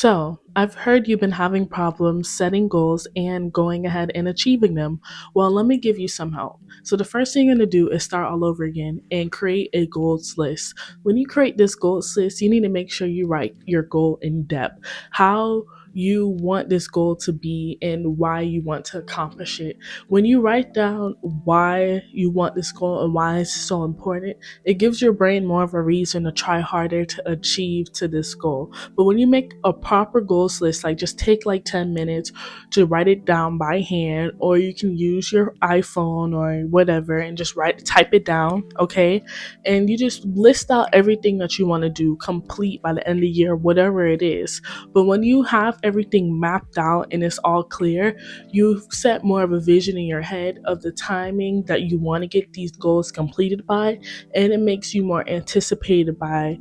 So, I've heard you've been having problems setting goals and going ahead and achieving them. Well, let me give you some help. So, the first thing you're going to do is start all over again and create a goals list. When you create this goals list, you need to make sure you write your goal in depth. How you want this goal to be and why you want to accomplish it. When you write down why you want this goal and why it's so important, it gives your brain more of a reason to try harder to achieve to this goal. But when you make a proper goals list, like just take like 10 minutes to write it down by hand, or you can use your iPhone or whatever and just type it down, okay? And you just list out everything that you want to do complete by the end of the year, whatever it is. But when you have everything mapped out and it's all clear, you set more of a vision in your head of the timing that you want to get these goals completed by, and it makes you more anticipated by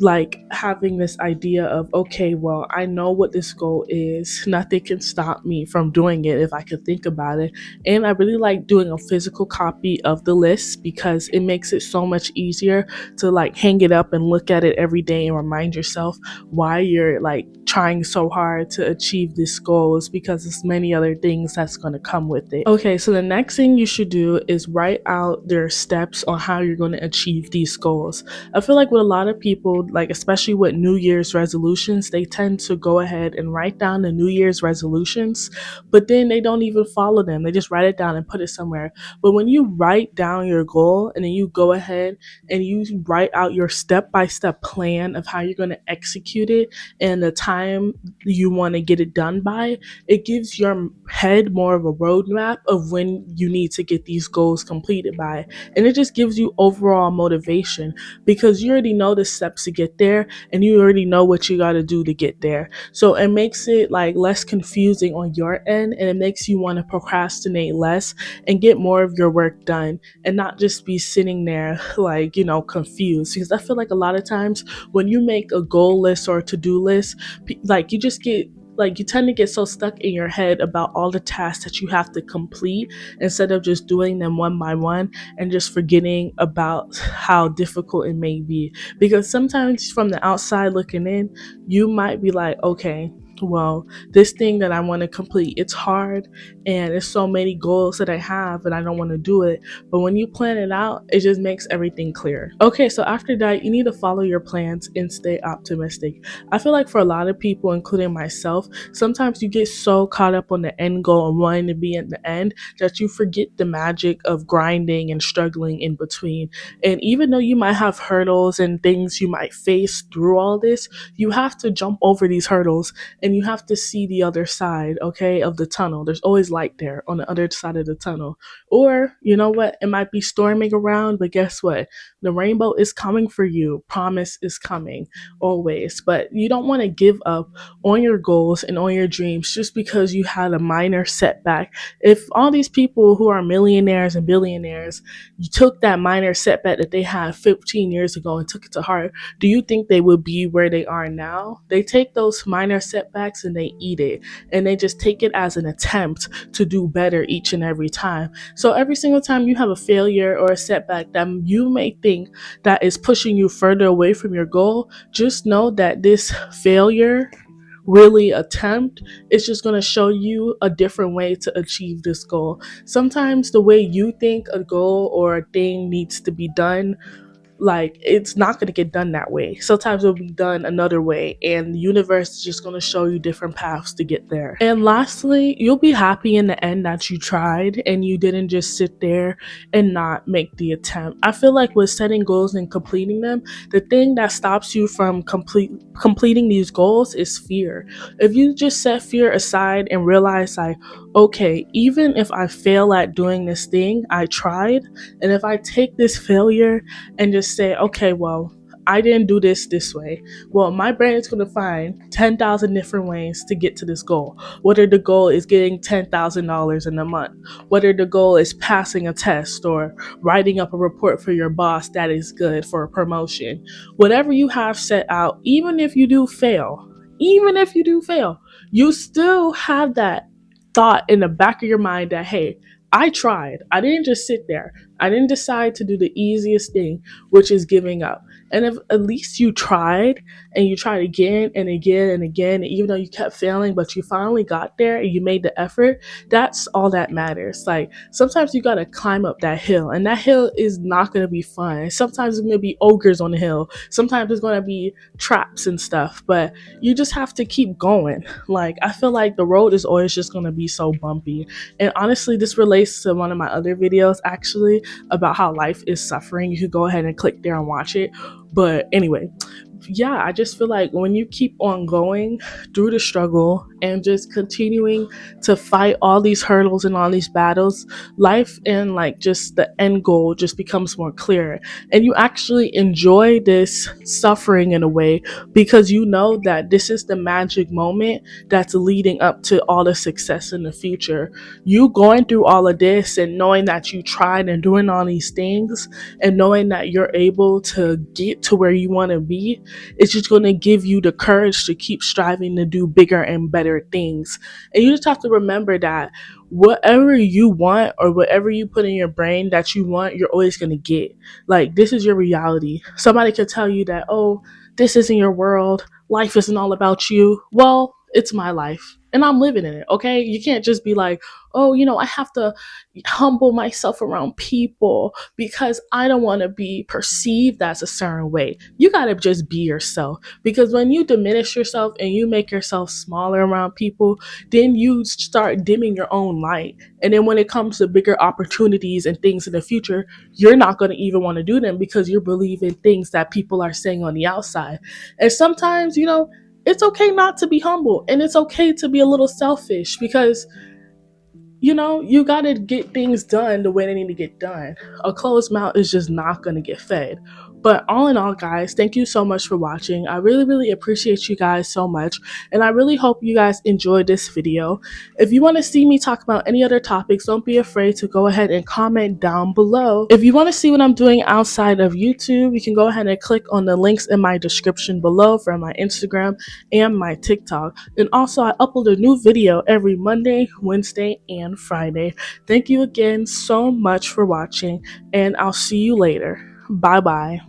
like having this idea of, okay, well, I know what this goal is, nothing can stop me from doing it if I could think about it. And I really like doing a physical copy of the list because it makes it so much easier to like hang it up and look at it every day and remind yourself why you're like trying so hard to achieve this goal is because there's many other things that's going to come with it. Okay, so the next thing you should do is write out their steps on how you're going to achieve these goals. I feel like with a lot of people, like especially with New Year's resolutions, they tend to go ahead and write down the New Year's resolutions, but then they don't even follow them. They just write it down and put it somewhere. But when you write down your goal and then you go ahead and you write out your step-by-step plan of how you're going to execute it and the time you want to get it done by, it gives your head more of a roadmap of when you need to get these goals completed by. And it just gives you overall motivation because you already know the steps to get there and you already know what you got to do to get there. So it makes it like less confusing on your end, and it makes you want to procrastinate less and get more of your work done and not just be sitting there like, confused. Because I feel like a lot of times when you make a goal list or a to-do list, like you just get like you tend to get so stuck in your head about all the tasks that you have to complete instead of just doing them one by one and just forgetting about how difficult it may be. Because sometimes from the outside looking in, you might be like, okay, well, this thing that I want to complete, it's hard and there's so many goals that I have and I don't want to do it. But when you plan it out, it just makes everything clear. Okay, so after that, you need to follow your plans and stay optimistic. I feel like for a lot of people, including myself, sometimes you get so caught up on the end goal and wanting to be at the end that you forget the magic of grinding and struggling in between. And even though you might have hurdles and things you might face through all this, you have to jump over these hurdles and you have to see the other side, okay, of the tunnel. There's always light there on the other side of the tunnel. Or, you know what, it might be storming around, but guess what? The rainbow is coming for you. Promise is coming always. But you don't want to give up on your goals and on your dreams just because you had a minor setback. If all these people who are millionaires and billionaires, you took that minor setback that they had 15 years ago and took it to heart, do you think they would be where they are now? They take those minor setbacks and they eat it, and they just take it as an attempt to do better each and every time. So every single time you have a failure or a setback that you may think that is pushing you further away from your goal, just know that this failure really attempt is just going to show you a different way to achieve this goal. Sometimes the way you think a goal or a thing needs to be done, like it's not going to get done that way. Sometimes it'll be done another way, and the universe is just going to show you different paths to get there. And lastly, you'll be happy in the end that you tried and you didn't just sit there and not make the attempt. I feel like with setting goals and completing them, the thing that stops you from completing these goals is fear. If you just set fear aside and realize like, okay, even if I fail at doing this thing, I tried. And if I take this failure and just say, okay, well, I didn't do this way. Well, my brain is going to find 10,000 different ways to get to this goal. Whether the goal is getting $10,000 in a month, whether the goal is passing a test or writing up a report for your boss that is good for a promotion, whatever you have set out, even if you do fail, you still have that thought in the back of your mind that, hey, I tried. I didn't just sit there. I didn't decide to do the easiest thing, which is giving up. And if at least you tried and you tried again and again and again, even though you kept failing, but you finally got there and you made the effort, that's all that matters. Like sometimes you gotta climb up that hill, and that hill is not gonna be fun. Sometimes it's gonna be ogres on the hill, sometimes it's gonna be traps and stuff, but you just have to keep going. Like I feel like the road is always just gonna be so bumpy. And honestly, this relates to one of my other videos actually about how life is suffering. You could go ahead and click there and watch it. But anyway, yeah, I just feel like when you keep on going through the struggle and just continuing to fight all these hurdles and all these battles, life and like just the end goal just becomes more clear. And you actually enjoy this suffering in a way because you know that this is the magic moment that's leading up to all the success in the future. You going through all of this and knowing that you tried and doing all these things and knowing that you're able to get to where you want to be, it's just going to give you the courage to keep striving to do bigger and better things. And you just have to remember that whatever you want or whatever you put in your brain that you want, you're always going to get. Like, this is your reality. Somebody could tell you that, oh, this isn't your world. Life isn't all about you. Well, it's my life and I'm living in it. Okay. You can't just be like, oh, I have to humble myself around people because I don't want to be perceived as a certain way. You got to just be yourself, because when you diminish yourself and you make yourself smaller around people, then you start dimming your own light. And then when it comes to bigger opportunities and things in the future, you're not going to even want to do them because you're believing things that people are saying on the outside. And sometimes, it's okay not to be humble, and it's okay to be a little selfish because you got to get things done the way they need to get done. A closed mouth is just not going to get fed. But all in all, guys, thank you so much for watching. I really, really appreciate you guys so much. And I really hope you guys enjoyed this video. If you want to see me talk about any other topics, don't be afraid to go ahead and comment down below. If you want to see what I'm doing outside of YouTube, you can go ahead and click on the links in my description below for my Instagram and my TikTok. And also, I upload a new video every Monday, Wednesday, and Friday. Thank you again so much for watching, and I'll see you later. Bye bye.